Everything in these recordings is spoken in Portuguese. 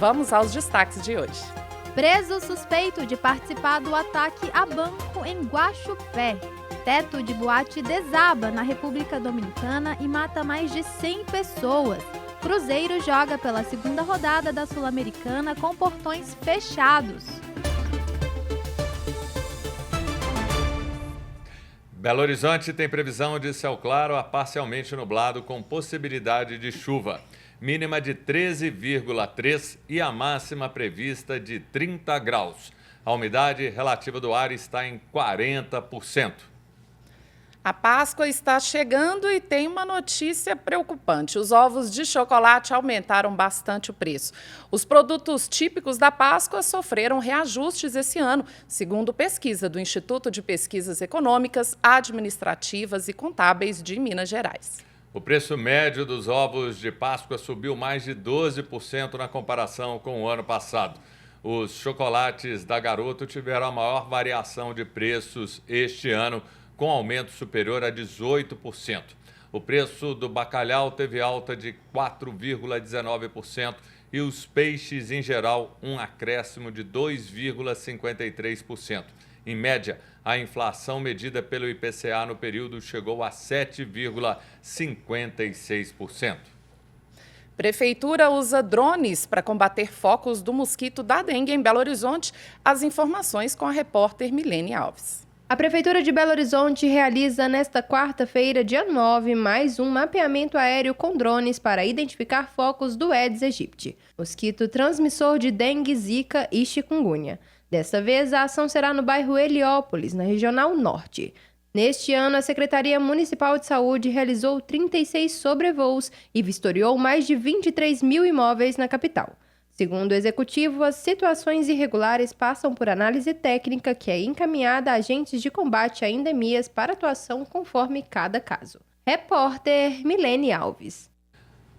Vamos aos destaques de hoje. Preso suspeito de participar do ataque a banco em Guaxupé. Teto de boate desaba na República Dominicana e mata mais de 100 pessoas. Cruzeiro joga pela segunda rodada da Sul-Americana com portões fechados. Belo Horizonte tem previsão de céu claro a parcialmente nublado com possibilidade de chuva. Mínima de 13,3 e a máxima prevista de 30 graus. A umidade relativa do ar está em 40%. A Páscoa está chegando e tem uma notícia preocupante. Os ovos de chocolate aumentaram bastante o preço. Os produtos típicos da Páscoa sofreram reajustes esse ano, segundo pesquisa do Instituto de Pesquisas Econômicas, Administrativas e Contábeis de Minas Gerais. O preço médio dos ovos de Páscoa subiu mais de 12% na comparação com o ano passado. Os chocolates da Garoto tiveram a maior variação de preços este ano, com aumento superior a 18%. O preço do bacalhau teve alta de 4,19% e os peixes, em geral, um acréscimo de 2,53%. Em média, a inflação medida pelo IPCA no período chegou a 7,56%. Prefeitura usa drones para combater focos do mosquito da dengue em Belo Horizonte. As informações com a repórter Milene Alves. A Prefeitura de Belo Horizonte realiza nesta quarta-feira, dia 9, mais um mapeamento aéreo com drones para identificar focos do Aedes aegypti, mosquito transmissor de dengue, zika e chikungunya. Desta vez, a ação será no bairro Heliópolis, na Regional Norte. Neste ano, a Secretaria Municipal de Saúde realizou 36 sobrevoos e vistoriou mais de 23 mil imóveis na capital. Segundo o Executivo, as situações irregulares passam por análise técnica que é encaminhada a agentes de combate a endemias para atuação conforme cada caso. Repórter Milene Alves.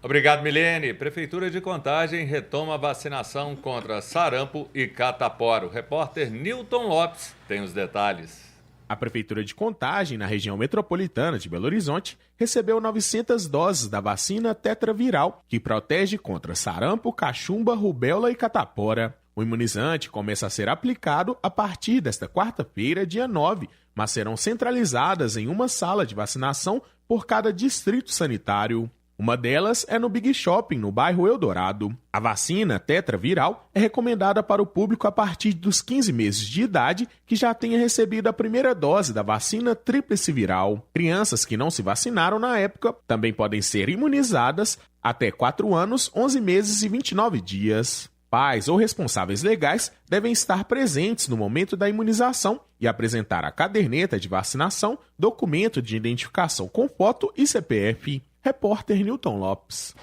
Obrigado, Milene. Prefeitura de Contagem retoma a vacinação contra sarampo e catapora. O repórter Nilton Lopes tem os detalhes. A Prefeitura de Contagem, na região metropolitana de Belo Horizonte, recebeu 900 doses da vacina tetraviral, que protege contra sarampo, cachumba, rubéola e catapora. O imunizante começa a ser aplicado a partir desta quarta-feira, dia 9, mas serão centralizadas em uma sala de vacinação por cada distrito sanitário. Uma delas é no Big Shopping, no bairro Eldorado. A vacina tetraviral é recomendada para o público a partir dos 15 meses de idade que já tenha recebido a primeira dose da vacina tríplice viral. Crianças que não se vacinaram na época também podem ser imunizadas até 4 anos, 11 meses e 29 dias. Pais ou responsáveis legais devem estar presentes no momento da imunização e apresentar a caderneta de vacinação, documento de identificação com foto e CPF. Repórter Nilton Lopes.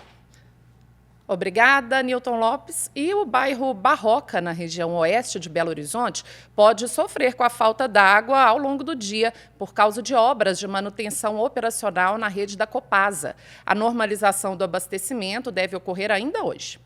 Obrigada, Nilton Lopes. E o bairro Barroca, na região oeste de Belo Horizonte, pode sofrer com a falta d'água ao longo do dia por causa de obras de manutenção operacional na rede da Copasa. A normalização do abastecimento deve ocorrer ainda hoje.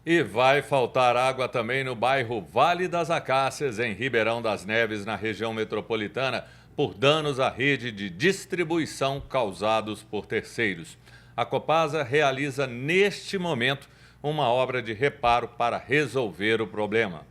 E vai faltar água também no bairro Vale das Acácias, em Ribeirão das Neves, na região metropolitana, por danos à rede de distribuição causados por terceiros. A Copasa realiza neste momento uma obra de reparo para resolver o problema.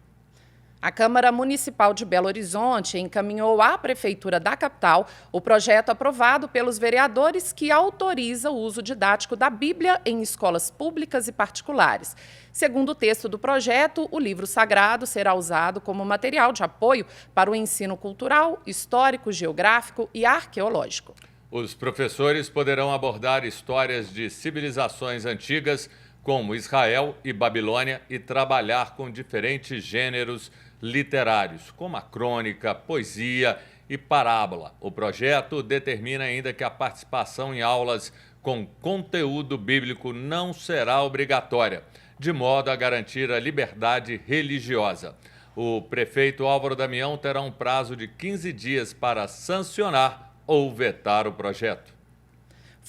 A Câmara Municipal de Belo Horizonte encaminhou à Prefeitura da capital o projeto aprovado pelos vereadores que autoriza o uso didático da Bíblia em escolas públicas e particulares. Segundo o texto do projeto, o livro sagrado será usado como material de apoio para o ensino cultural, histórico, geográfico e arqueológico. Os professores poderão abordar histórias de civilizações antigas, como Israel e Babilônia, e trabalhar com diferentes gêneros literários, como a crônica, poesia e parábola. O projeto determina ainda que a participação em aulas com conteúdo bíblico não será obrigatória, de modo a garantir a liberdade religiosa. O prefeito Álvaro Damião terá um prazo de 15 dias para sancionar ou vetar o projeto.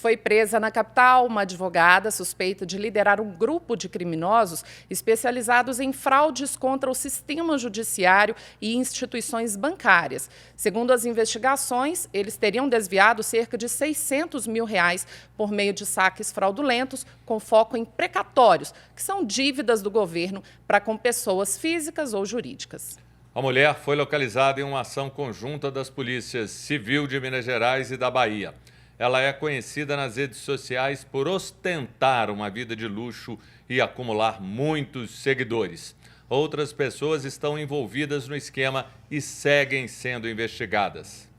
Foi presa na capital uma advogada suspeita de liderar um grupo de criminosos especializados em fraudes contra o sistema judiciário e instituições bancárias. Segundo as investigações, eles teriam desviado cerca de R$600 mil por meio de saques fraudulentos com foco em precatórios, que são dívidas do governo para com pessoas físicas ou jurídicas. A mulher foi localizada em uma ação conjunta das polícias civil de Minas Gerais e da Bahia. Ela é conhecida nas redes sociais por ostentar uma vida de luxo e acumular muitos seguidores. Outras pessoas estão envolvidas no esquema e seguem sendo investigadas.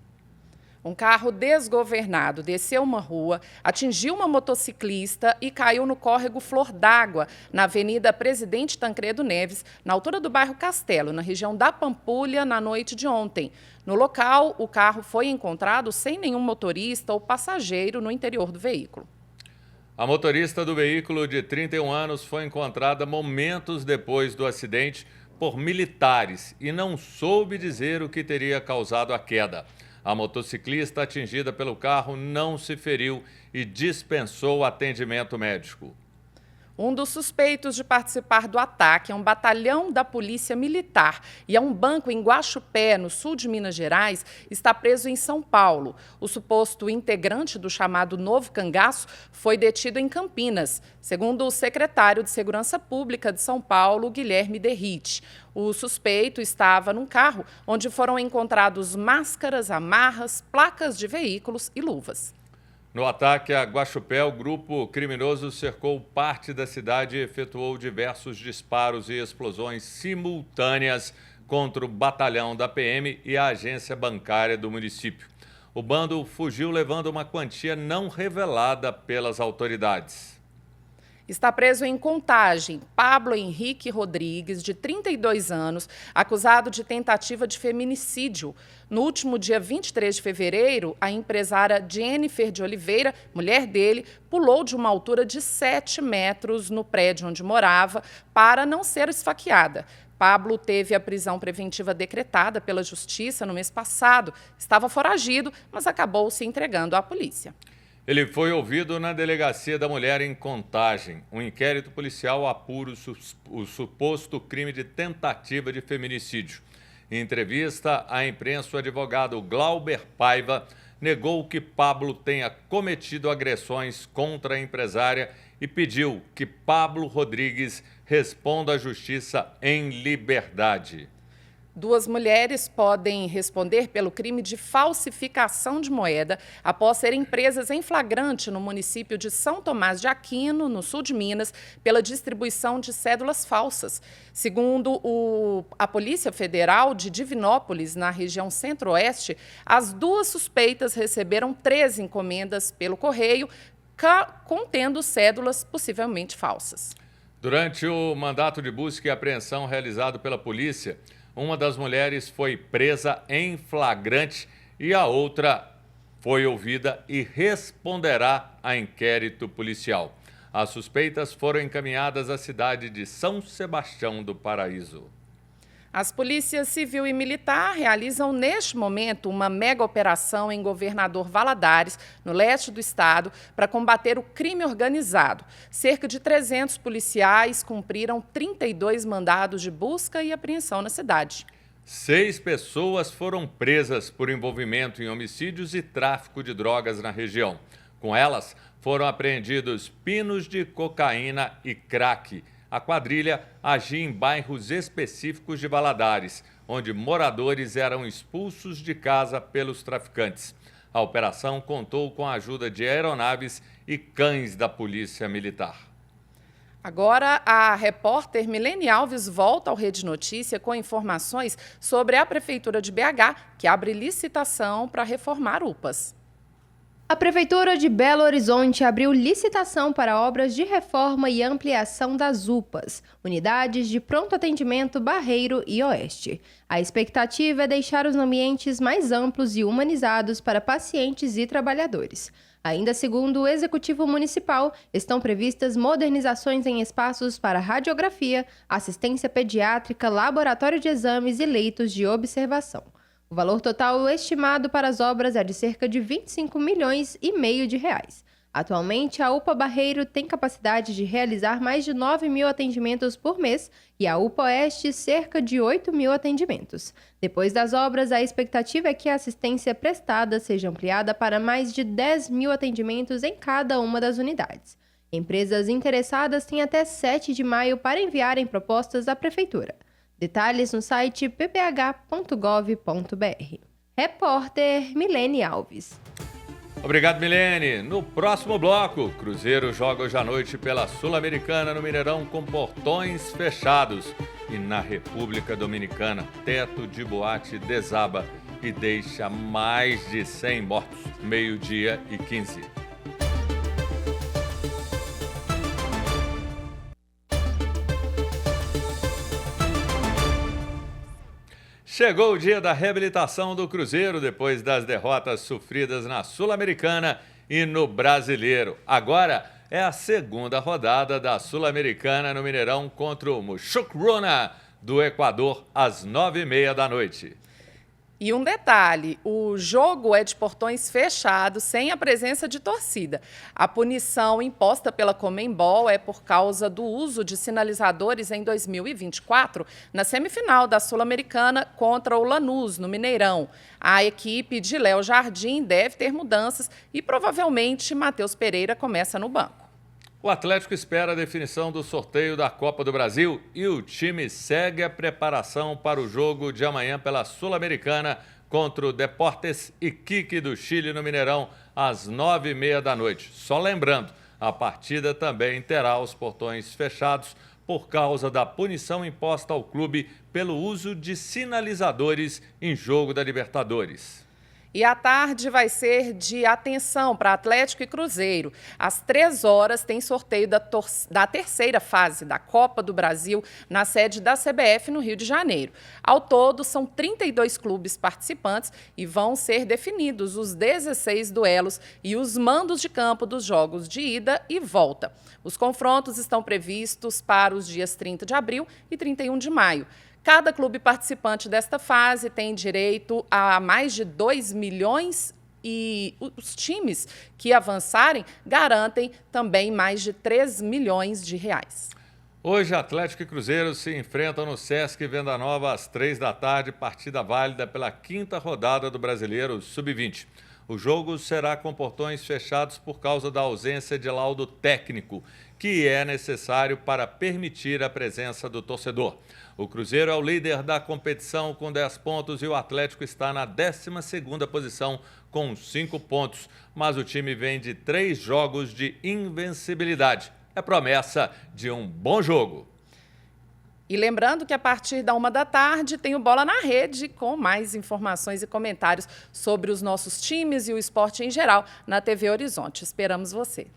Um carro desgovernado desceu uma rua, atingiu uma motociclista e caiu no córrego Flor d'Água, na Avenida Presidente Tancredo Neves, na altura do bairro Castelo, na região da Pampulha, na noite de ontem. No local, o carro foi encontrado sem nenhum motorista ou passageiro no interior do veículo. A motorista do veículo, de 31 anos, foi encontrada momentos depois do acidente por militares e não soube dizer o que teria causado a queda. A motociclista atingida pelo carro não se feriu e dispensou atendimento médico. Um dos suspeitos de participar do ataque é um batalhão da Polícia Militar e é um banco em Guaxupé, no sul de Minas Gerais, está preso em São Paulo. O suposto integrante do chamado Novo Cangaço foi detido em Campinas, segundo o secretário de Segurança Pública de São Paulo, Guilherme Derrite. O suspeito estava num carro onde foram encontrados máscaras, amarras, placas de veículos e luvas. No ataque a Guaxupé, o grupo criminoso cercou parte da cidade e efetuou diversos disparos e explosões simultâneas contra o batalhão da PM e a agência bancária do município. O bando fugiu levando uma quantia não revelada pelas autoridades. Está preso em Contagem Pablo Henrique Rodrigues, de 32 anos, acusado de tentativa de feminicídio. No último dia 23 de fevereiro, a empresária Jennifer de Oliveira, mulher dele, pulou de uma altura de 7 metros no prédio onde morava para não ser esfaqueada. Pablo teve a prisão preventiva decretada pela Justiça no mês passado. Estava foragido, mas acabou se entregando à polícia. Ele foi ouvido na Delegacia da Mulher em Contagem. Um inquérito policial apura o suposto crime de tentativa de feminicídio. Em entrevista à imprensa, o advogado Glauber Paiva negou que Pablo tenha cometido agressões contra a empresária e pediu que Pablo Rodrigues responda à justiça em liberdade. 2 mulheres podem responder pelo crime de falsificação de moeda após serem presas em flagrante no município de São Tomás de Aquino, no sul de Minas, pela distribuição de cédulas falsas. Segundo a Polícia Federal de Divinópolis, na região centro-oeste, as 2 suspeitas receberam 13 encomendas pelo correio, contendo cédulas possivelmente falsas. Durante o mandato de busca e apreensão realizado pela polícia, uma das mulheres foi presa em flagrante e a outra foi ouvida e responderá a inquérito policial. As suspeitas foram encaminhadas à cidade de São Sebastião do Paraíso. As polícias civil e militar realizam neste momento uma mega operação em Governador Valadares, no leste do estado, para combater o crime organizado. Cerca de 300 policiais cumpriram 32 mandados de busca e apreensão na cidade. 6 pessoas foram presas por envolvimento em homicídios e tráfico de drogas na região. Com elas, foram apreendidos pinos de cocaína e crack. A quadrilha agia em bairros específicos de Valadares, onde moradores eram expulsos de casa pelos traficantes. A operação contou com a ajuda de aeronaves e cães da Polícia Militar. Agora, a repórter Milene Alves volta ao Rede Notícia com informações sobre a Prefeitura de BH, que abre licitação para reformar UPAs. A Prefeitura de Belo Horizonte abriu licitação para obras de reforma e ampliação das UPAs, unidades de pronto atendimento Barreiro e Oeste. A expectativa é deixar os ambientes mais amplos e humanizados para pacientes e trabalhadores. Ainda segundo o Executivo Municipal, estão previstas modernizações em espaços para radiografia, assistência pediátrica, laboratório de exames e leitos de observação. O valor total estimado para as obras é de cerca de 25 milhões e meio de reais. Atualmente, a UPA Barreiro tem capacidade de realizar mais de 9.000 atendimentos por mês e a UPA Oeste cerca de 8.000 atendimentos. Depois das obras, a expectativa é que a assistência prestada seja ampliada para mais de 10.000 atendimentos em cada uma das unidades. Empresas interessadas têm até 7 de maio para enviarem propostas à Prefeitura. Detalhes no site pph.gov.br. Repórter Milene Alves. Obrigado, Milene. No próximo bloco, Cruzeiro joga hoje à noite pela Sul-Americana no Mineirão com portões fechados. E na República Dominicana, teto de boate desaba e deixa mais de 100 mortos. 12:15. Chegou o dia da reabilitação do Cruzeiro depois das derrotas sofridas na Sul-Americana e no Brasileiro. Agora é a segunda rodada da Sul-Americana no Mineirão contra o Muchukruna do Equador às 9:30 da noite. E um detalhe, o jogo é de portões fechados, sem a presença de torcida. A punição imposta pela Conmebol é por causa do uso de sinalizadores em 2024, na semifinal da Sul-Americana contra o Lanús, no Mineirão. A equipe de Léo Jardim deve ter mudanças e provavelmente Matheus Pereira começa no banco. O Atlético espera a definição do sorteio da Copa do Brasil e o time segue a preparação para o jogo de amanhã pela Sul-Americana contra o Deportes Iquique do Chile no Mineirão às 9:30 da noite. Só lembrando, a partida também terá os portões fechados por causa da punição imposta ao clube pelo uso de sinalizadores em jogo da Libertadores. E a tarde vai ser de atenção para Atlético e Cruzeiro. Às 3h tem sorteio da terceira fase da Copa do Brasil na sede da CBF no Rio de Janeiro. Ao todo, são 32 clubes participantes e vão ser definidos os 16 duelos e os mandos de campo dos jogos de ida e volta. Os confrontos estão previstos para os dias 30 de abril e 31 de maio. Cada clube participante desta fase tem direito a mais de 2 milhões e os times que avançarem garantem também mais de 3 milhões de reais. Hoje, Atlético e Cruzeiro se enfrentam no Sesc Venda Nova às 15h, partida válida pela 5ª rodada do Brasileiro Sub-20. O jogo será com portões fechados por causa da ausência de laudo técnico, que é necessário para permitir a presença do torcedor. O Cruzeiro é o líder da competição com 10 pontos e o Atlético está na 12ª posição com 5 pontos. Mas o time vem de 3 jogos de invencibilidade. É promessa de um bom jogo. E lembrando que a partir da 13h tem o Bola na Rede com mais informações e comentários sobre os nossos times e o esporte em geral na TV Horizonte. Esperamos você.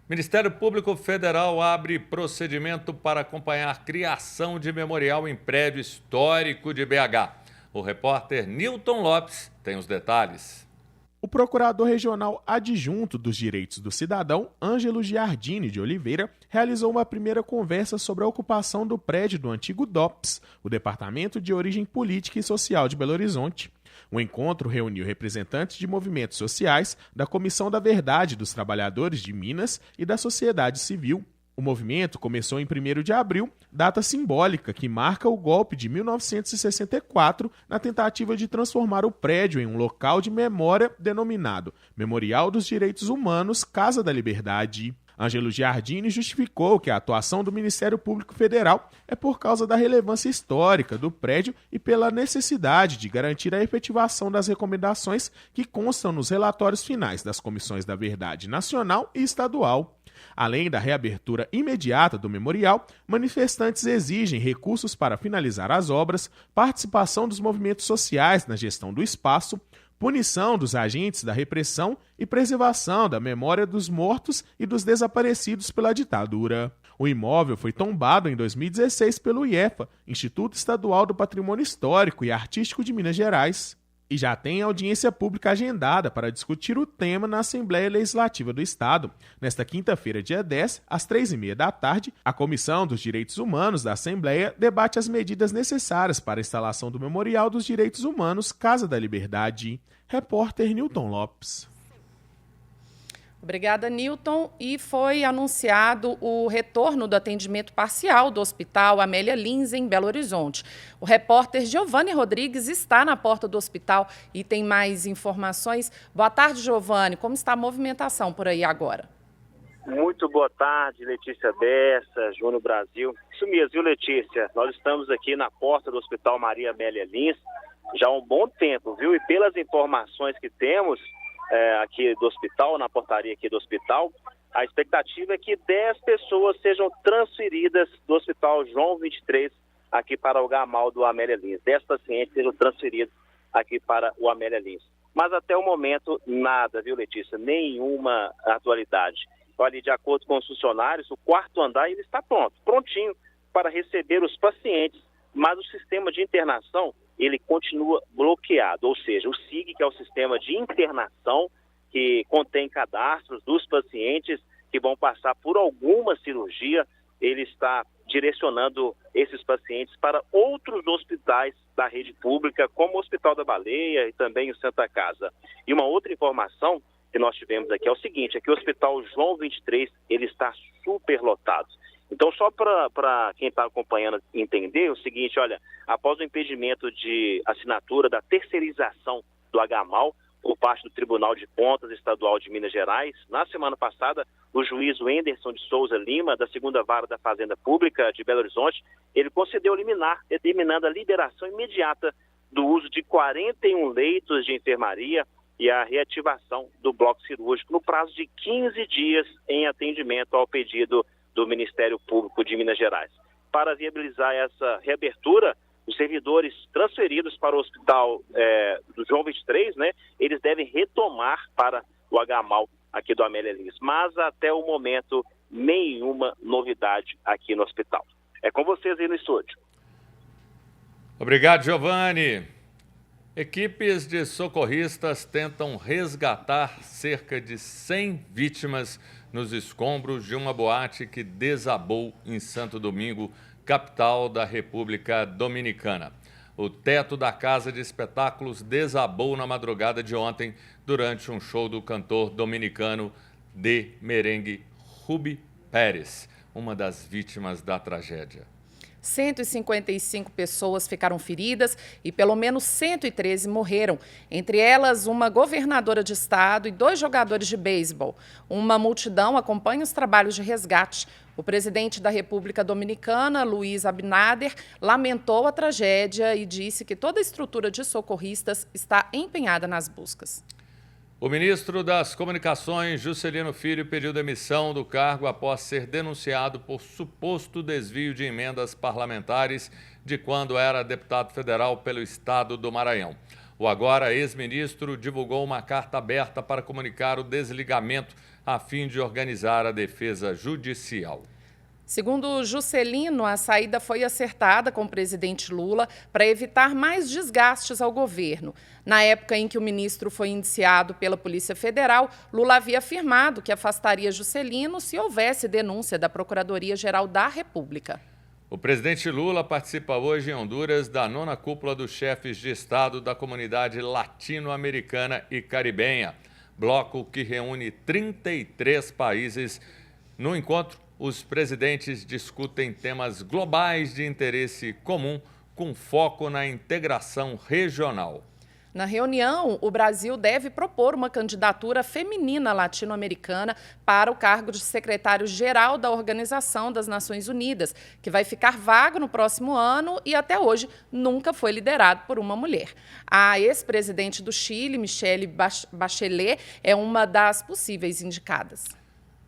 Ministério Público Federal abre procedimento para acompanhar criação de memorial em prédio histórico de BH. O repórter Nilton Lopes tem os detalhes. O procurador regional adjunto dos direitos do cidadão, Ângelo Giardini de Oliveira, realizou uma primeira conversa sobre a ocupação do prédio do antigo DOPS, o Departamento de Origem Política e Social de Belo Horizonte. O encontro reuniu representantes de movimentos sociais, da Comissão da Verdade dos Trabalhadores de Minas e da sociedade civil. O movimento começou em 1º de abril, data simbólica que marca o golpe de 1964 na tentativa de transformar o prédio em um local de memória denominado Memorial dos Direitos Humanos, Casa da Liberdade. Ângelo Giardini justificou que a atuação do Ministério Público Federal é por causa da relevância histórica do prédio e pela necessidade de garantir a efetivação das recomendações que constam nos relatórios finais das Comissões da Verdade Nacional e Estadual. Além da reabertura imediata do memorial, manifestantes exigem recursos para finalizar as obras, participação dos movimentos sociais na gestão do espaço, punição dos agentes da repressão e preservação da memória dos mortos e dos desaparecidos pela ditadura. O imóvel foi tombado em 2016 pelo IEFA, Instituto Estadual do Patrimônio Histórico e Artístico de Minas Gerais, e já tem audiência pública agendada para discutir o tema na Assembleia Legislativa do Estado. Nesta quinta-feira, dia 10, às 15h30, a Comissão dos Direitos Humanos da Assembleia debate as medidas necessárias para a instalação do Memorial dos Direitos Humanos, Casa da Liberdade. Repórter Nilton Lopes. Obrigada, Newton. E foi anunciado o retorno do atendimento parcial do Hospital Amélia Lins, em Belo Horizonte. O repórter Giovanni Rodrigues está na porta do hospital e tem mais informações. Boa tarde, Giovanni. Como está a movimentação por aí agora? Muito boa tarde, Letícia Bessa, Júnior Brasil. Isso mesmo, viu, Letícia? Nós estamos aqui na porta do Hospital Maria Amélia Lins já há um bom tempo, viu? E pelas informações que temos aqui do hospital, na portaria aqui do hospital, a expectativa é que 10 pessoas sejam transferidas do Hospital João 23 aqui para o Gamal do Amélia Lins. 10 pacientes sejam transferidos aqui para o Amélia Lins. Mas até o momento, nada, viu, Letícia? Nenhuma atualidade. Olha, de acordo com os funcionários, o quarto andar ele está prontinho para receber os pacientes, mas o sistema de internação ele continua bloqueado, ou seja, o SIG, que é o sistema de internação, que contém cadastros dos pacientes que vão passar por alguma cirurgia, ele está direcionando esses pacientes para outros hospitais da rede pública, como o Hospital da Baleia e também o Santa Casa. E uma outra informação que nós tivemos aqui é o seguinte, é que o Hospital João 23, ele está superlotado. Então, só para quem está acompanhando entender o seguinte, olha, após o impedimento de assinatura da terceirização do HMAL por parte do Tribunal de Contas Estadual de Minas Gerais, na semana passada, o juiz Wenderson de Souza Lima, da 2ª Vara da Fazenda Pública de Belo Horizonte, ele concedeu liminar, determinando a liberação imediata do uso de 41 leitos de enfermaria e a reativação do bloco cirúrgico no prazo de 15 dias em atendimento ao pedido do Ministério Público de Minas Gerais. Para viabilizar essa reabertura, os servidores transferidos para o hospital do João 23, né, eles devem retomar para o HMAL aqui do Amélia Lins. Mas até o momento, nenhuma novidade aqui no hospital. É com vocês aí no estúdio. Obrigado, Giovanni. Equipes de socorristas tentam resgatar cerca de 100 vítimas nos escombros de uma boate que desabou em Santo Domingo, capital da República Dominicana. O teto da casa de espetáculos desabou na madrugada de ontem durante um show do cantor dominicano de merengue Ruby Pérez, uma das vítimas da tragédia. 155 pessoas ficaram feridas e pelo menos 113 morreram, entre elas uma governadora de estado e 2 jogadores de beisebol. Uma multidão acompanha os trabalhos de resgate. O presidente da República Dominicana, Luiz Abinader, lamentou a tragédia e disse que toda a estrutura de socorristas está empenhada nas buscas. O ministro das Comunicações, Juscelino Filho, pediu demissão do cargo após ser denunciado por suposto desvio de emendas parlamentares de quando era deputado federal pelo estado do Maranhão. O agora ex-ministro divulgou uma carta aberta para comunicar o desligamento a fim de organizar a defesa judicial. Segundo Juscelino, a saída foi acertada com o presidente Lula para evitar mais desgastes ao governo. Na época em que o ministro foi indiciado pela Polícia Federal, Lula havia afirmado que afastaria Juscelino se houvesse denúncia da Procuradoria-Geral da República. O presidente Lula participa hoje em Honduras da 9ª cúpula dos chefes de Estado da Comunidade Latino-Americana e Caribenha, bloco que reúne 33 países. No encontro, os presidentes discutem temas globais de interesse comum, com foco na integração regional. Na reunião, o Brasil deve propor uma candidatura feminina latino-americana para o cargo de secretário-geral da Organização das Nações Unidas, que vai ficar vago no próximo ano e até hoje nunca foi liderado por uma mulher. A ex-presidente do Chile, Michelle Bachelet, é uma das possíveis indicadas.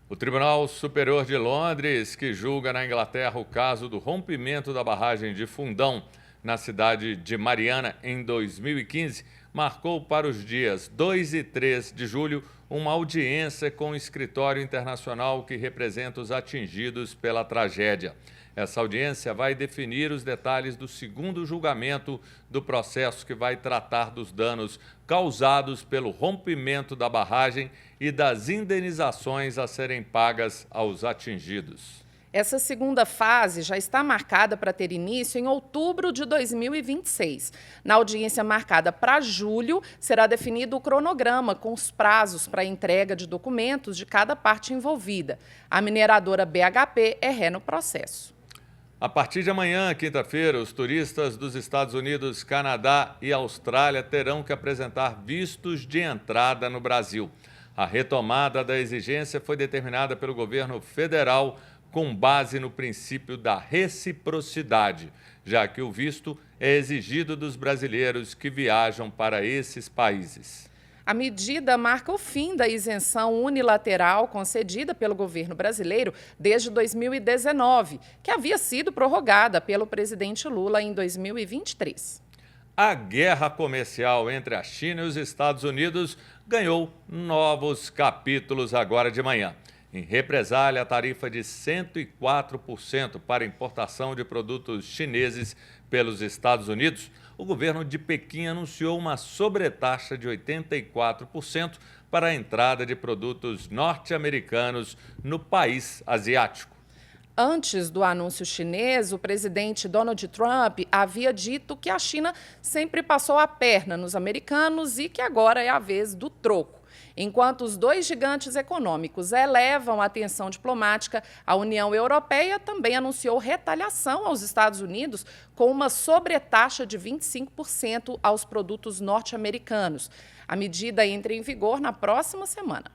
O Tribunal Superior de Londres, que julga na Inglaterra o caso do rompimento da barragem de Fundão na cidade de Mariana em 2015, marcou para os dias 2 e 3 de julho uma audiência com o escritório internacional que representa os atingidos pela tragédia. Essa audiência vai definir os detalhes do segundo julgamento do processo que vai tratar dos danos causados pelo rompimento da barragem e das indenizações a serem pagas aos atingidos. Essa segunda fase já está marcada para ter início em outubro de 2026. Na audiência marcada para julho, será definido o cronograma com os prazos para a entrega de documentos de cada parte envolvida. A mineradora BHP é ré no processo. A partir de amanhã, quinta-feira, os turistas dos Estados Unidos, Canadá e Austrália terão que apresentar vistos de entrada no Brasil. A retomada da exigência foi determinada pelo governo federal com base no princípio da reciprocidade, já que o visto é exigido dos brasileiros que viajam para esses países. A medida marca o fim da isenção unilateral concedida pelo governo brasileiro desde 2019, que havia sido prorrogada pelo presidente Lula em 2023. A guerra comercial entre a China e os Estados Unidos ganhou novos capítulos agora de manhã. Em represália, a tarifa de 104% para importação de produtos chineses pelos Estados Unidos, o governo de Pequim anunciou uma sobretaxa de 84% para a entrada de produtos norte-americanos no país asiático. Antes do anúncio chinês, o presidente Donald Trump havia dito que a China sempre passou a perna nos americanos e que agora é a vez do troco. Enquanto os dois gigantes econômicos elevam a tensão diplomática, a União Europeia também anunciou retaliação aos Estados Unidos com uma sobretaxa de 25% aos produtos norte-americanos. A medida entra em vigor na próxima semana.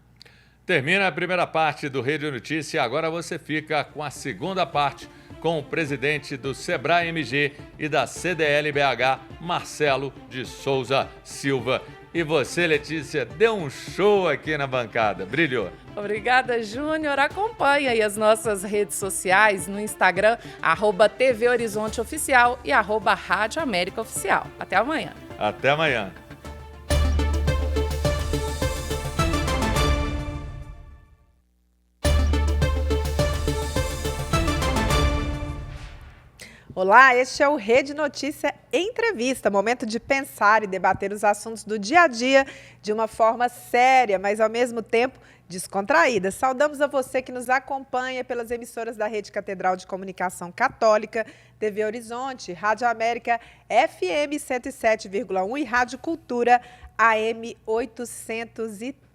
Termina a primeira parte do Rede Notícia, agora você fica com a segunda parte com o presidente do Sebrae MG e da CDL-BH, Marcelo de Souza Silva. E você, Letícia, deu um show aqui na bancada, brilhou. Obrigada, Júnior. Acompanhe aí as nossas redes sociais no Instagram, @TV Horizonte Oficial e @Rádio América Oficial. Até amanhã. Até amanhã. Olá, este é o Rede Notícia Entrevista, momento de pensar e debater os assuntos do dia a dia de uma forma séria, mas ao mesmo tempo descontraída. Saudamos a você que nos acompanha pelas emissoras da Rede Catedral de Comunicação Católica, TV Horizonte, Rádio América FM 107,1 e Rádio Cultura AM 830.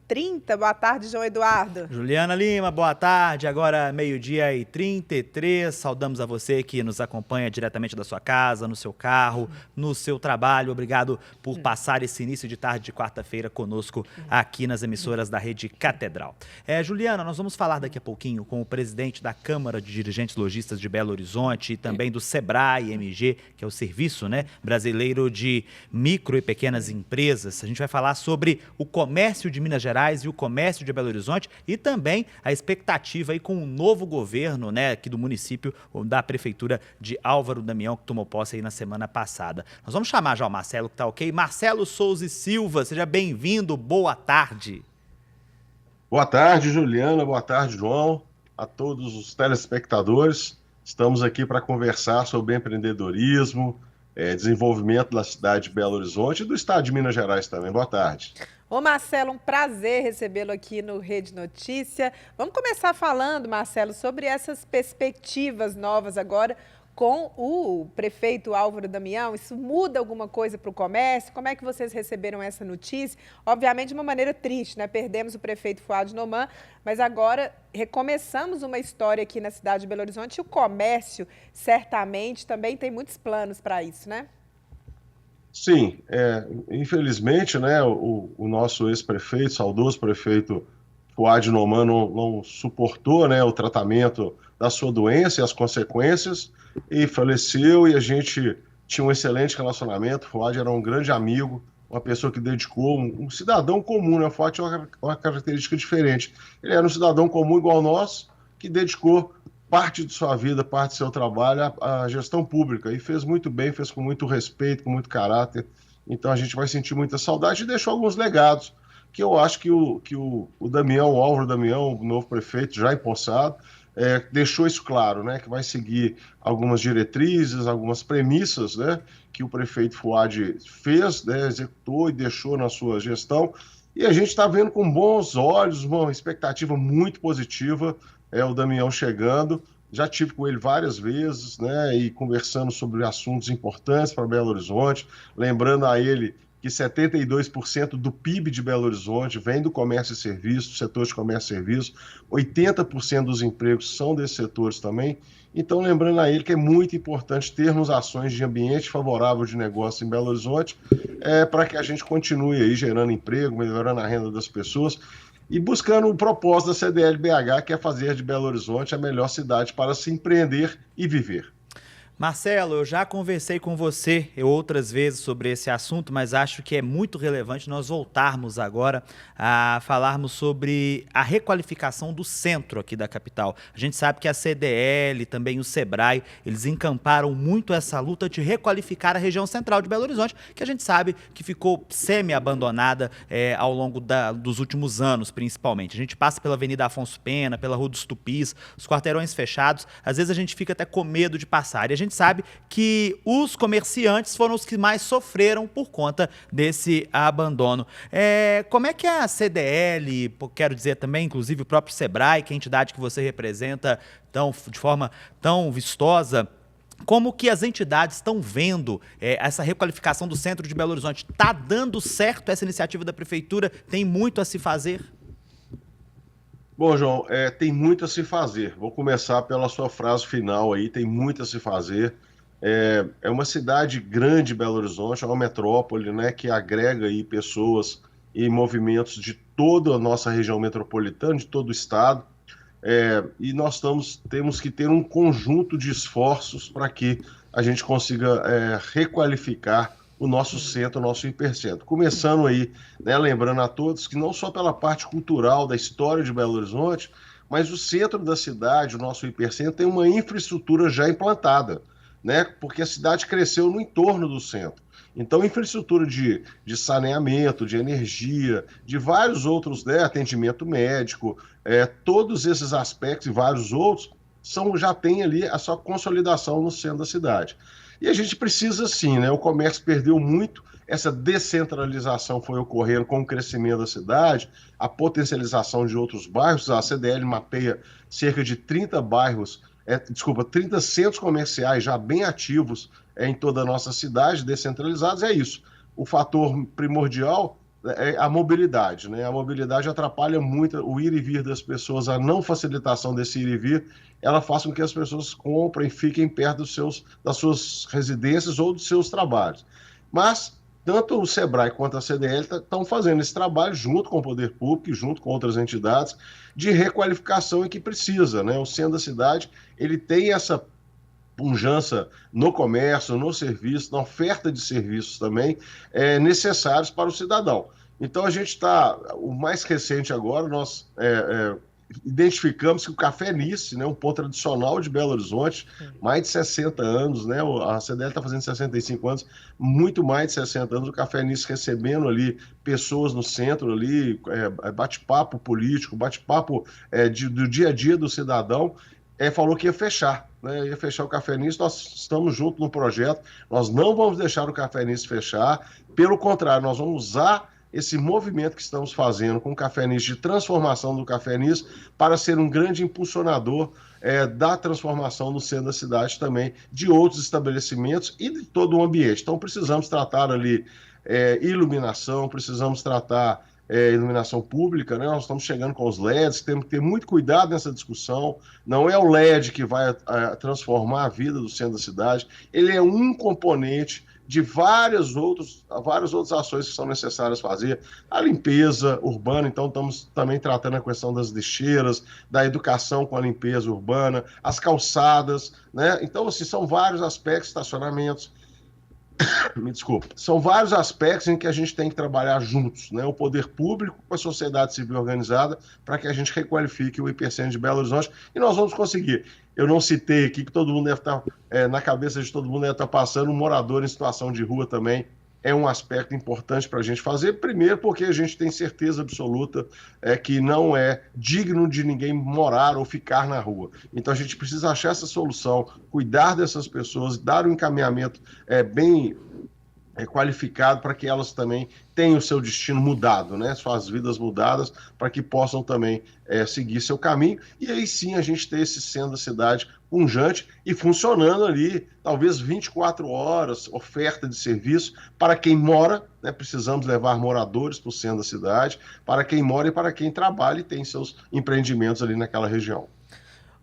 Boa tarde, João Eduardo. Juliana Lima, boa tarde. Agora 12h33. Saudamos a você que nos acompanha diretamente da sua casa, no seu carro, no seu trabalho. Obrigado por passar esse início de tarde de quarta-feira conosco aqui nas emissoras da Rede Catedral. Juliana, nós vamos falar daqui a pouquinho com o presidente da Câmara de Dirigentes Lojistas de Belo Horizonte e também do Sebrae MG, que é o Serviço, Brasileiro de Micro e Pequenas Empresas. A gente vai falar sobre o comércio de Minas Gerais e o comércio de Belo Horizonte e também a expectativa aí com o novo governo, aqui do município, da prefeitura de Álvaro Damião, que tomou posse aí na semana passada. Nós vamos chamar já o Marcelo, que tá ok? Marcelo Souza Silva, seja bem-vindo, boa tarde. Boa tarde, Juliana, boa tarde, João, a todos os telespectadores. Estamos aqui para conversar sobre empreendedorismo, desenvolvimento da cidade de Belo Horizonte e do estado de Minas Gerais também. Boa tarde. Ô Marcelo, um prazer recebê-lo aqui no Rede Notícia. Vamos começar falando, Marcelo, sobre essas perspectivas novas agora com o prefeito Álvaro Damião. Isso muda alguma coisa para o comércio? Como é que vocês receberam essa notícia? Obviamente de uma maneira triste, Perdemos o prefeito Fuad Noman, mas agora recomeçamos uma história aqui na cidade de Belo Horizonte e o comércio certamente também tem muitos planos para isso, Sim, infelizmente, o nosso ex-prefeito, saudoso prefeito Fuad Noman não suportou, o tratamento da sua doença e as consequências e faleceu, e a gente tinha um excelente relacionamento. O Fuad era um grande amigo, uma pessoa que dedicou, um cidadão comum, O Fuad tinha uma característica diferente. Ele era um cidadão comum igual nós, que dedicou parte de sua vida, parte do seu trabalho à gestão pública, e fez muito bem, fez com muito respeito, com muito caráter. Então a gente vai sentir muita saudade e deixou alguns legados, que eu acho que o Damião, o Álvaro Damião, o novo prefeito já empossado, deixou isso claro, que vai seguir algumas diretrizes, algumas premissas, que o prefeito Fuad fez, executou e deixou na sua gestão, e a gente está vendo com bons olhos, uma expectativa muito positiva, o Damião chegando, já tive com ele várias vezes, né, e conversando sobre assuntos importantes para Belo Horizonte, lembrando a ele que 72% do PIB de Belo Horizonte vem do comércio e serviços, do setor de comércio e serviços, 80% dos empregos são desses setores também. Então, lembrando a ele que é muito importante termos ações de ambiente favorável de negócio em Belo Horizonte, para que a gente continue aí gerando emprego, melhorando a renda das pessoas e buscando o propósito da CDL-BH, que é fazer de Belo Horizonte a melhor cidade para se empreender e viver. Marcelo, eu já conversei com você outras vezes sobre esse assunto, mas acho que é muito relevante nós voltarmos agora a falarmos sobre a requalificação do centro aqui da capital. A gente sabe que a CDL, também o Sebrae, eles encamparam muito essa luta de requalificar a região central de Belo Horizonte, que a gente sabe que ficou semi-abandonada ao longo dos últimos anos, principalmente. A gente passa pela Avenida Afonso Pena, pela Rua dos Tupis, os quarteirões fechados, às vezes a gente fica até com medo de passar. E a gente sabe que os comerciantes foram os que mais sofreram por conta desse abandono. Como é que a CDL, quero dizer também, inclusive o próprio Sebrae, que é a entidade que você representa de forma tão vistosa, como que as entidades estão vendo essa requalificação do centro de Belo Horizonte? Está dando certo essa iniciativa da Prefeitura? Tem muito a se fazer? Bom, João, tem muito a se fazer. Vou começar pela sua frase final aí, tem muito a se fazer. É uma cidade grande, Belo Horizonte, é uma metrópole, né, que agrega aí pessoas e movimentos de toda a nossa região metropolitana, de todo o estado. E nós temos que ter um conjunto de esforços para que a gente consiga requalificar o nosso centro, o nosso hipercentro. Começando aí, né, lembrando a todos que não só pela parte cultural da história de Belo Horizonte, mas o centro da cidade, o nosso hipercentro, tem uma infraestrutura já implantada, né, porque a cidade cresceu no entorno do centro. Então, infraestrutura de saneamento, de energia, de vários outros, né, atendimento médico, todos esses aspectos e vários outros já tem ali a sua consolidação no centro da cidade. E a gente precisa sim, né? O comércio perdeu muito, essa descentralização foi ocorrendo com o crescimento da cidade, a potencialização de outros bairros. A CDL mapeia cerca de 30 30 centros comerciais já bem ativos em toda a nossa cidade, descentralizados. É isso. O fator primordial é a mobilidade, né? A mobilidade atrapalha muito o ir e vir das pessoas, a não facilitação desse ir e vir, ela faz com que as pessoas comprem e fiquem perto das suas residências ou dos seus trabalhos. Mas tanto o Sebrae quanto a CDL estão fazendo esse trabalho junto com o poder público e junto com outras entidades de requalificação e que precisa, né? O centro da cidade, ele tem essa pujança no comércio, no serviço, na oferta de serviços também necessários para o cidadão. Então a gente está, o mais recente agora, nós identificamos que o Café Nice, né, um ponto tradicional de Belo Horizonte, mais de 60 anos, né, a CDL está fazendo 65 anos, muito mais de 60 anos, o Café Nice recebendo ali pessoas no centro ali, bate-papo político, bate-papo do dia a dia do cidadão, falou que ia fechar, né? Ia fechar o Café Nice. Nós estamos juntos no projeto, nós não vamos deixar o Café Nice fechar, pelo contrário, nós vamos usar esse movimento que estamos fazendo com o Café Nice, de transformação do Café Nice, para ser um grande impulsionador da transformação no centro da cidade também, de outros estabelecimentos e de todo o ambiente. Então precisamos tratar ali iluminação, precisamos tratar iluminação pública, né? Nós estamos chegando com os LEDs, temos que ter muito cuidado nessa discussão. Não é o LED que vai transformar a vida do centro da cidade, ele é um componente de várias outras ações que são necessárias fazer. A limpeza urbana, então estamos também tratando a questão das lixeiras, da educação com a limpeza urbana, as calçadas, né? Então, assim, são vários aspectos, estacionamentos, me desculpa, são vários aspectos em que a gente tem que trabalhar juntos, né? O poder público com a sociedade civil organizada, para que a gente requalifique o hipercentro de Belo Horizonte, e nós vamos conseguir. Eu não citei aqui que todo mundo deve estar, na cabeça de todo mundo deve estar passando, um morador em situação de rua também é um aspecto importante para a gente fazer, primeiro porque a gente tem certeza absoluta que não é digno de ninguém morar ou ficar na rua. Então a gente precisa achar essa solução, cuidar dessas pessoas, dar um encaminhamento bem qualificado para que elas também tenham o seu destino mudado, né? Suas vidas mudadas, para que possam também seguir seu caminho. E aí sim a gente ter esse centro da cidade pujante e funcionando ali, talvez 24 horas, oferta de serviço para quem mora, né? Precisamos levar moradores para o centro da cidade, para quem mora e para quem trabalha e tem seus empreendimentos ali naquela região.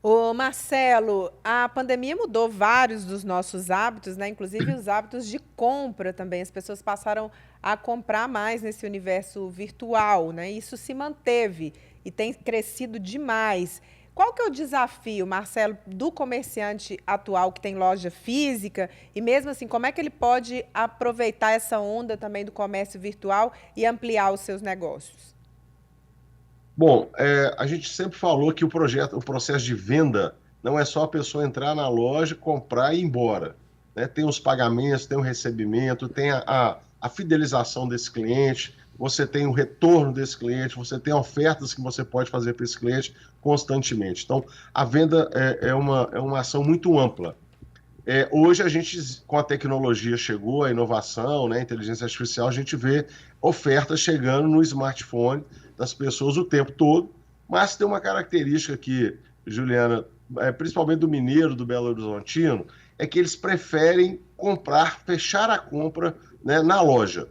Ô Marcelo, a pandemia mudou vários dos nossos hábitos, né? Inclusive os hábitos de compra também. As pessoas passaram a comprar mais nesse universo virtual, né? Isso se manteve e tem crescido demais. Qual que é o desafio, Marcelo, do comerciante atual que tem loja física? E mesmo assim, como é que ele pode aproveitar essa onda também do comércio virtual e ampliar os seus negócios? Bom, a gente sempre falou que o processo de venda não é só a pessoa entrar na loja, comprar e ir embora, né? Tem os pagamentos, tem o recebimento, tem a fidelização desse cliente, você tem o retorno desse cliente, você tem ofertas que você pode fazer para esse cliente constantemente. Então, a venda é uma ação muito ampla. Hoje a gente, com a tecnologia chegou, a inovação, né, a inteligência artificial, a gente vê ofertas chegando no smartphone das pessoas o tempo todo, mas tem uma característica aqui, Juliana, principalmente do mineiro, do Belo Horizontino, é que eles preferem comprar, fechar a compra, né, na loja.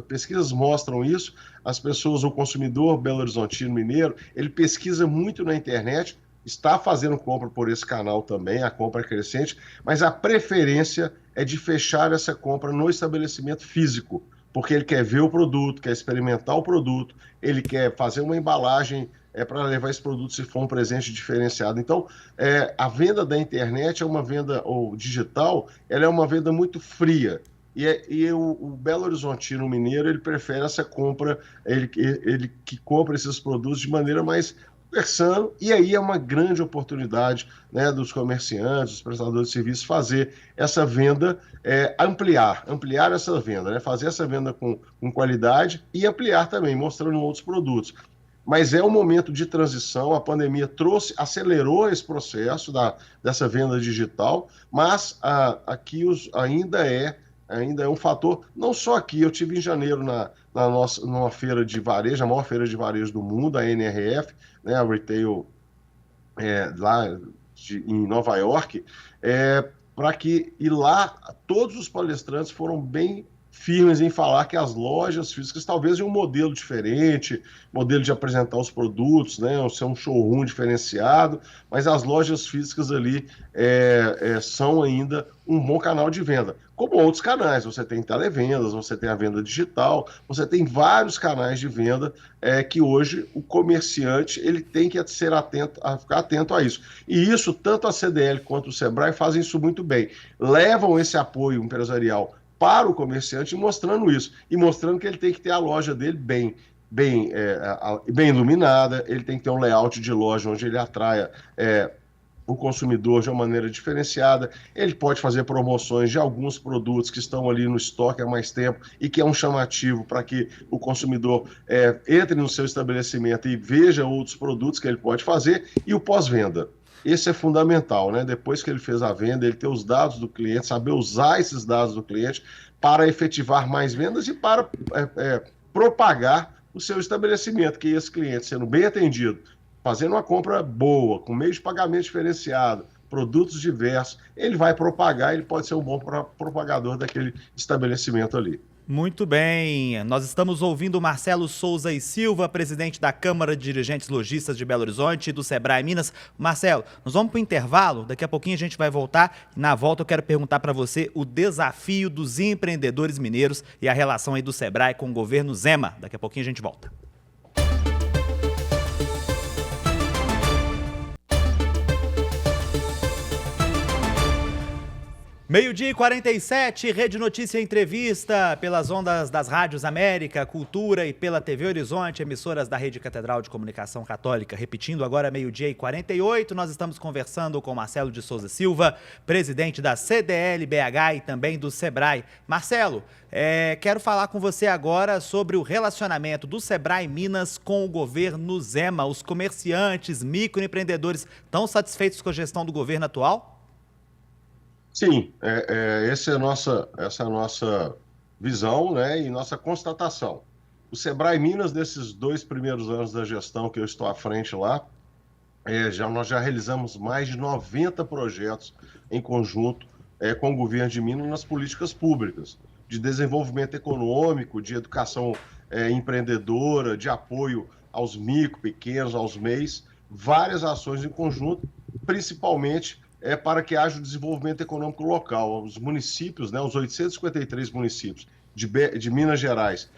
Pesquisas mostram isso, as pessoas, o consumidor Belo Horizontino mineiro, ele pesquisa muito na internet, está fazendo compra por esse canal também, a compra é crescente, mas a preferência é de fechar essa compra no estabelecimento físico, porque ele quer ver o produto, quer experimentar o produto, ele quer fazer uma embalagem para levar esse produto se for um presente diferenciado. Então, a venda da internet é uma venda, ou digital, ela é uma venda muito fria. E o Belo Horizontino mineiro, ele prefere essa compra, ele que compra esses produtos de maneira mais conversando, e aí é uma grande oportunidade, né, dos comerciantes, dos prestadores de serviços fazer essa venda, ampliar essa venda, né, fazer essa venda com qualidade e ampliar também, mostrando outros produtos. Mas é um momento de transição, a pandemia acelerou esse processo dessa venda digital, mas aqui ainda é um fator, não só aqui, eu tive em janeiro numa feira de varejo, a maior feira de varejo do mundo, a NRF, né, a Retail lá em Nova York, e lá todos os palestrantes foram bem firmes em falar que as lojas físicas talvez de um modelo diferente, modelo de apresentar os produtos, né, ser um showroom diferenciado, mas as lojas físicas ali são ainda um bom canal de venda. Como outros canais, você tem televendas, você tem a venda digital, você tem vários canais de venda que hoje o comerciante ele tem que ficar atento a isso. E isso, tanto a CDL quanto o Sebrae fazem isso muito bem. Levam esse apoio empresarial para o comerciante mostrando isso. E mostrando que ele tem que ter a loja dele bem iluminada, ele tem que ter um layout de loja onde ele atraia o consumidor de uma maneira diferenciada, ele pode fazer promoções de alguns produtos que estão ali no estoque há mais tempo e que é um chamativo para que o consumidor entre no seu estabelecimento e veja outros produtos que ele pode fazer, e o pós-venda. Esse é fundamental, né? Depois que ele fez a venda, ele ter os dados do cliente, saber usar esses dados do cliente para efetivar mais vendas e para propagar o seu estabelecimento, que esse cliente, sendo bem atendido, fazendo uma compra boa, com meio de pagamento diferenciado, produtos diversos, ele vai propagar, ele pode ser um bom propagador daquele estabelecimento ali. Muito bem, nós estamos ouvindo o Marcelo Souza e Silva, presidente da Câmara de Dirigentes Lojistas de Belo Horizonte e do Sebrae Minas. Marcelo, nós vamos para o intervalo, daqui a pouquinho a gente vai voltar. Na volta eu quero perguntar para você o desafio dos empreendedores mineiros e a relação aí do Sebrae com o governo Zema. Daqui a pouquinho a gente volta. Meio-dia e 47, Rede Notícia Entrevista, pelas ondas das rádios América, Cultura e pela TV Horizonte, emissoras da Rede Catedral de Comunicação Católica. Repetindo agora, meio-dia e 48, nós estamos conversando com Marcelo de Souza Silva, presidente da CDL-BH e também do Sebrae. Marcelo, quero falar com você agora sobre o relacionamento do Sebrae Minas com o governo Zema. Os comerciantes, microempreendedores, estão satisfeitos com a gestão do governo atual? Sim, essa é a nossa visão, né, e nossa constatação. O Sebrae Minas, nesses 2 primeiros anos da gestão que eu estou à frente lá, nós já realizamos mais de 90 projetos em conjunto com o governo de Minas nas políticas públicas, de desenvolvimento econômico, de educação empreendedora, de apoio aos micro, pequenos, aos MEIs, várias ações em conjunto, principalmente para que haja o desenvolvimento econômico local. Os municípios, né, os 853 municípios de Minas Gerais,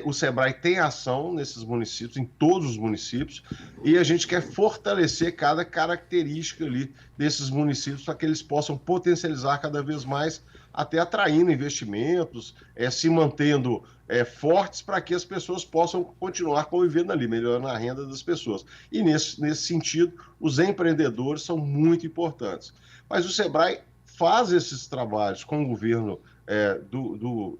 o Sebrae tem ação nesses municípios, em todos os municípios, e a gente quer fortalecer cada característica ali desses municípios para que eles possam potencializar cada vez mais, até atraindo investimentos, se mantendo fortes para que as pessoas possam continuar convivendo ali, melhorando a renda das pessoas. E nesse sentido, os empreendedores são muito importantes. Mas o Sebrae faz esses trabalhos com o governo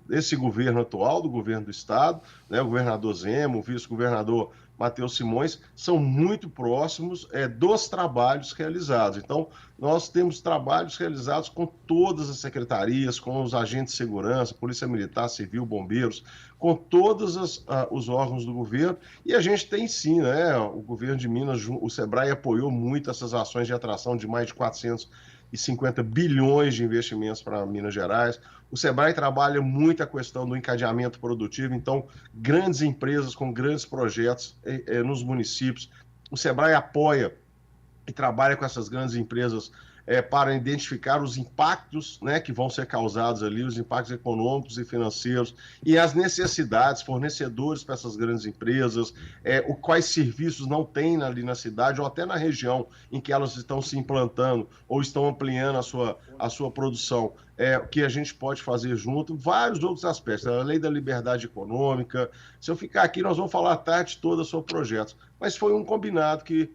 desse governo atual, do governo do Estado, né, o governador Zema, o vice-governador Matheus Simões, são muito próximos dos trabalhos realizados. Então, nós temos trabalhos realizados com todas as secretarias, com os agentes de segurança, Polícia Militar, Civil, Bombeiros, com todos os órgãos do governo, e a gente tem sim, né, o governo de Minas, o Sebrae apoiou muito essas ações de atração de mais de 450 bilhões de investimentos para Minas Gerais. O Sebrae trabalha muito a questão do encadeamento produtivo, então, grandes empresas com grandes projetos nos municípios. O Sebrae apoia e trabalha com essas grandes empresas para identificar os impactos, né, que vão ser causados ali, os impactos econômicos e financeiros, e as necessidades, fornecedores para essas grandes empresas, quais serviços não tem ali na cidade ou até na região em que elas estão se implantando ou estão ampliando a sua produção, o que a gente pode fazer junto, vários outros aspectos, a lei da liberdade econômica. Se eu ficar aqui, nós vamos falar a tarde toda sobre projetos, mas foi um combinado que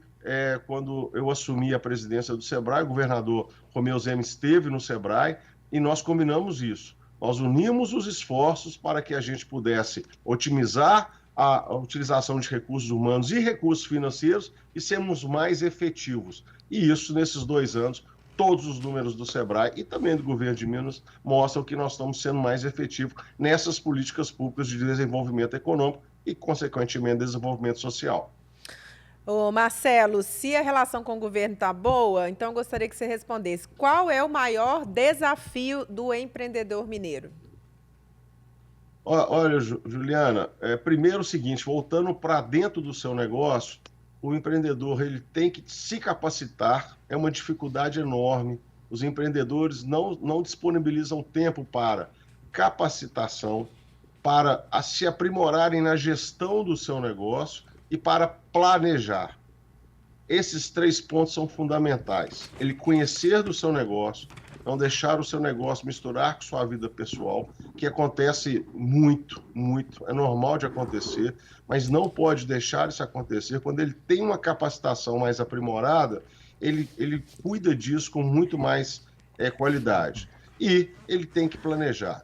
quando eu assumi a presidência do Sebrae, o governador Romeu Zema esteve no Sebrae e nós combinamos isso. Nós unimos os esforços para que a gente pudesse otimizar a utilização de recursos humanos e recursos financeiros e sermos mais efetivos. E isso, nesses 2 anos, todos os números do Sebrae e também do governo de Minas mostram que nós estamos sendo mais efetivos nessas políticas públicas de desenvolvimento econômico e, consequentemente, desenvolvimento social. Ô Marcelo, se a relação com o governo está boa, então eu gostaria que você respondesse. Qual é o maior desafio do empreendedor mineiro? Olha, Juliana, primeiro o seguinte, voltando para dentro do seu negócio, o empreendedor ele tem que se capacitar, é uma dificuldade enorme. Os empreendedores não disponibilizam tempo para capacitação, para se aprimorarem na gestão do seu negócio e para planejar. Esses 3 pontos são fundamentais. Ele conhecer do seu negócio, não deixar o seu negócio misturar com sua vida pessoal, que acontece muito, é normal de acontecer, mas não pode deixar isso acontecer. Quando ele tem uma capacitação mais aprimorada, ele cuida disso com muito mais qualidade. E ele tem que planejar.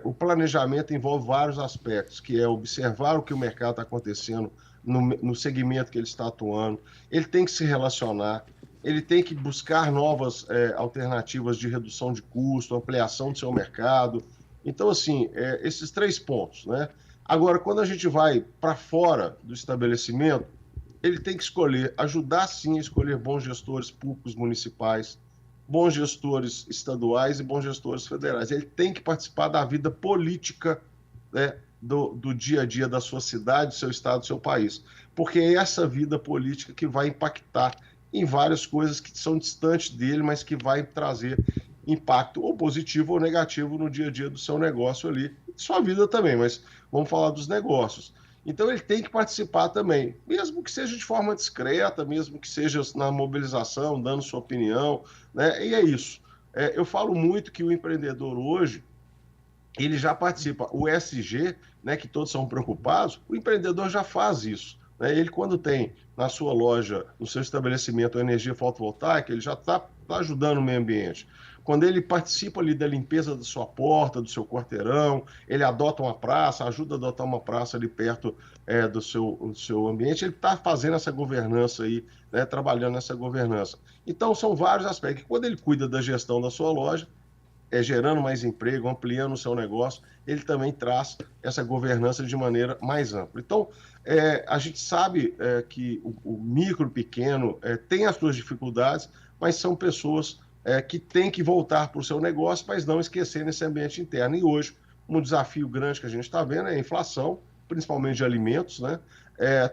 O planejamento envolve vários aspectos, que é observar o que o mercado está acontecendo no segmento que ele está atuando. Ele tem que se relacionar, ele tem que buscar novas alternativas de redução de custo, ampliação do seu mercado. Então, assim, esses 3 pontos, né? Agora, quando a gente vai para fora do estabelecimento, ele tem que ajudar sim a escolher bons gestores públicos municipais, bons gestores estaduais e bons gestores federais. Ele tem que participar da vida política, né, do dia a dia da sua cidade, do seu estado, do seu país. Porque é essa vida política que vai impactar em várias coisas que são distantes dele, mas que vai trazer impacto ou positivo ou negativo no dia a dia do seu negócio ali, sua vida também, mas vamos falar dos negócios. Então ele tem que participar também, mesmo que seja de forma discreta, mesmo que seja na mobilização, dando sua opinião, né? E é isso. Eu falo muito que o empreendedor hoje, ele já participa. O ESG, né, que todos são preocupados, o empreendedor já faz isso. né? Ele, quando tem na sua loja, no seu estabelecimento, energia fotovoltaica, ele já está ajudando o meio ambiente. Quando ele participa ali da limpeza da sua porta, do seu quarteirão, ele adota uma praça, ajuda a adotar uma praça ali perto do seu ambiente, ele está fazendo essa governança aí, né, trabalhando nessa governança. Então, são vários aspectos. Quando ele cuida da gestão da sua loja, gerando mais emprego, ampliando o seu negócio, ele também traz essa governança de maneira mais ampla. Então, a gente sabe que o micro, pequeno, tem as suas dificuldades, mas são pessoas que têm que voltar para o seu negócio, mas não esquecer nesse ambiente interno. E hoje, um desafio grande que a gente está vendo é a inflação, principalmente de alimentos, né?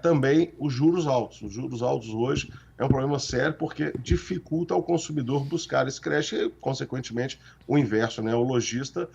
Também os juros altos. Os juros altos hoje é um problema sério porque dificulta ao consumidor buscar esse crédito e, consequentemente, o inverso, né? O lojista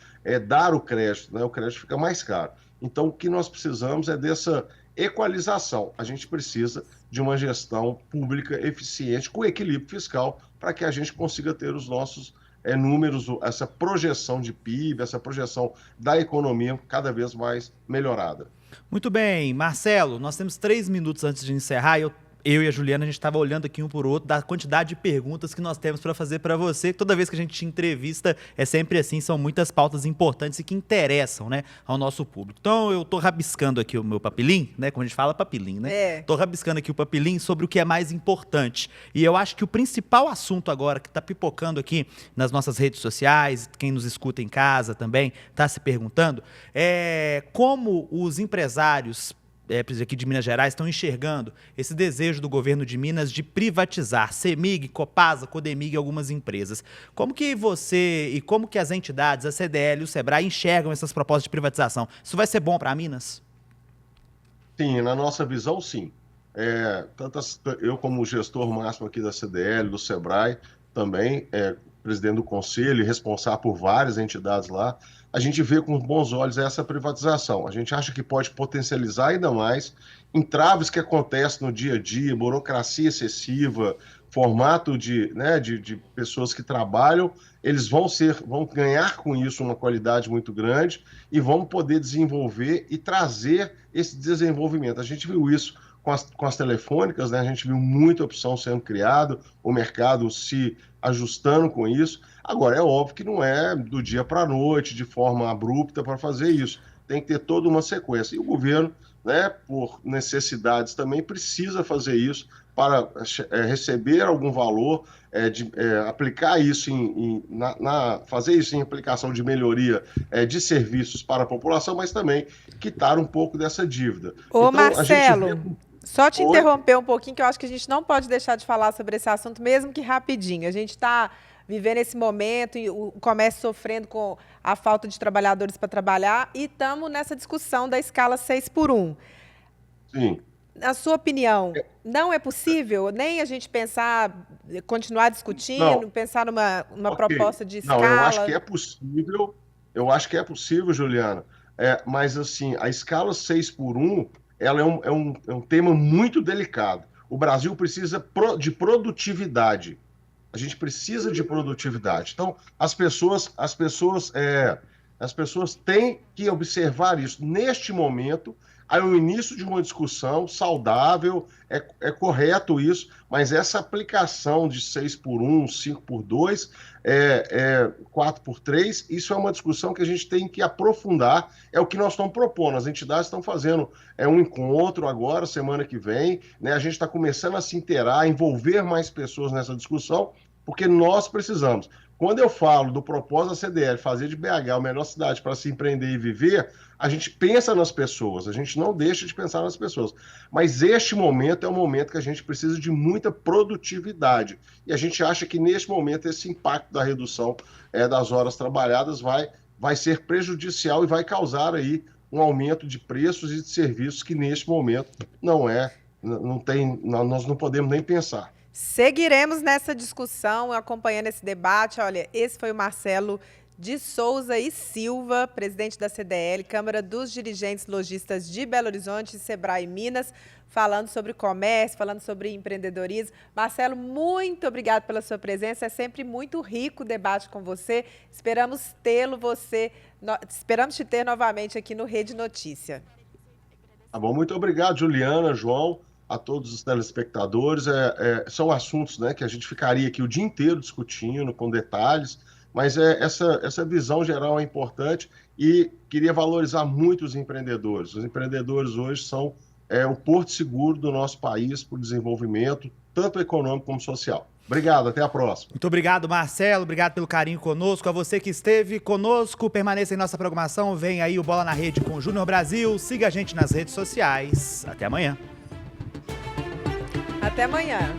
dar o crédito, né? O crédito fica mais caro. Então, o que nós precisamos é dessa equalização. A gente precisa de uma gestão pública eficiente, com equilíbrio fiscal, para que a gente consiga ter os nossos números, essa projeção de PIB, essa projeção da economia cada vez mais melhorada. Muito bem, Marcelo, nós temos 3 minutos antes de encerrar. Eu e a Juliana, a gente estava olhando aqui um por outro da quantidade de perguntas que nós temos para fazer para você. Toda vez que a gente te entrevista, é sempre assim, são muitas pautas importantes e que interessam, né, ao nosso público. Então, eu estou rabiscando aqui o meu papelim, né, como a gente fala, papelim, né? Estou rabiscando aqui o papelim sobre o que é mais importante. E eu acho que o principal assunto agora que está pipocando aqui nas nossas redes sociais, quem nos escuta em casa também está se perguntando, é como os empresários aqui de Minas Gerais estão enxergando esse desejo do governo de Minas de privatizar CEMIG, Copasa, Codemig e algumas empresas. Como que você e como que as entidades, a CDL e o SEBRAE enxergam essas propostas de privatização? Isso vai ser bom para Minas? Sim, na nossa visão, sim. Eu, como gestor máximo aqui da CDL, do SEBRAE, também presidente do conselho e responsável por várias entidades lá, a gente vê com bons olhos essa privatização. A gente acha que pode potencializar ainda mais entraves que acontecem no dia a dia, burocracia excessiva, formato de pessoas que trabalham, eles vão ganhar com isso uma qualidade muito grande e vão poder desenvolver e trazer esse desenvolvimento. A gente viu isso com as telefônicas, né? A gente viu muita opção sendo criada, o mercado se ajustando com isso. Agora, é óbvio que não é do dia para a noite, de forma abrupta, para fazer isso. Tem que ter toda uma sequência. E o governo, né, por necessidades também, precisa fazer isso para receber algum valor, aplicar isso fazer isso em aplicação de melhoria de serviços para a população, mas também quitar um pouco dessa dívida. Ô, então, Marcelo, só te interromper um pouquinho, que eu acho que a gente não pode deixar de falar sobre esse assunto, mesmo que rapidinho. A gente está vivendo esse momento e o comércio sofrendo com a falta de trabalhadores para trabalhar e estamos nessa discussão da escala 6x1. Sim. Na sua opinião, não é possível nem a gente continuar discutindo, pensar numa proposta de escala? Não, eu acho que é possível, Juliana, mas assim, a escala 6x1, ela é um tema muito delicado. O Brasil precisa de produtividade. A gente precisa de produtividade. Então, as pessoas têm que observar isso. Neste momento, é o início de uma discussão saudável, é correto isso, mas essa aplicação de 6x1, 5x2, 4x3, isso é uma discussão que a gente tem que aprofundar, é o que nós estamos propondo. As entidades estão fazendo um encontro agora, semana que vem, né? A gente está começando a se inteirar, a envolver mais pessoas nessa discussão, porque nós precisamos. Quando eu falo do propósito da CDL, fazer de BH a melhor cidade para se empreender e viver, a gente pensa nas pessoas, a gente não deixa de pensar nas pessoas. Mas este momento é um momento que a gente precisa de muita produtividade. E a gente acha que, neste momento, esse impacto da redução das horas trabalhadas vai ser prejudicial e vai causar aí um aumento de preços e de serviços que, neste momento, nós não podemos nem pensar. Seguiremos nessa discussão, acompanhando esse debate. Olha, esse foi o Marcelo de Souza e Silva, presidente da CDL, Câmara dos Dirigentes Lojistas de Belo Horizonte, SEBRAE Minas, falando sobre comércio, falando sobre empreendedorismo. Marcelo, muito obrigado pela sua presença. É sempre muito rico o debate com você. Esperamos te ter novamente aqui no Rede Notícia. Tá bom, muito obrigado, Juliana, João, a todos os telespectadores. São assuntos, né, que a gente ficaria aqui o dia inteiro discutindo com detalhes, mas essa visão geral é importante e queria valorizar muito os empreendedores. Os empreendedores hoje são o porto seguro do nosso país para o desenvolvimento, tanto econômico como social. Obrigado, até a próxima. Muito obrigado, Marcelo. Obrigado pelo carinho conosco. A você que esteve conosco, permaneça em nossa programação. Vem aí o Bola na Rede com o Júnior Brasil. Siga a gente nas redes sociais. Até amanhã. Até amanhã.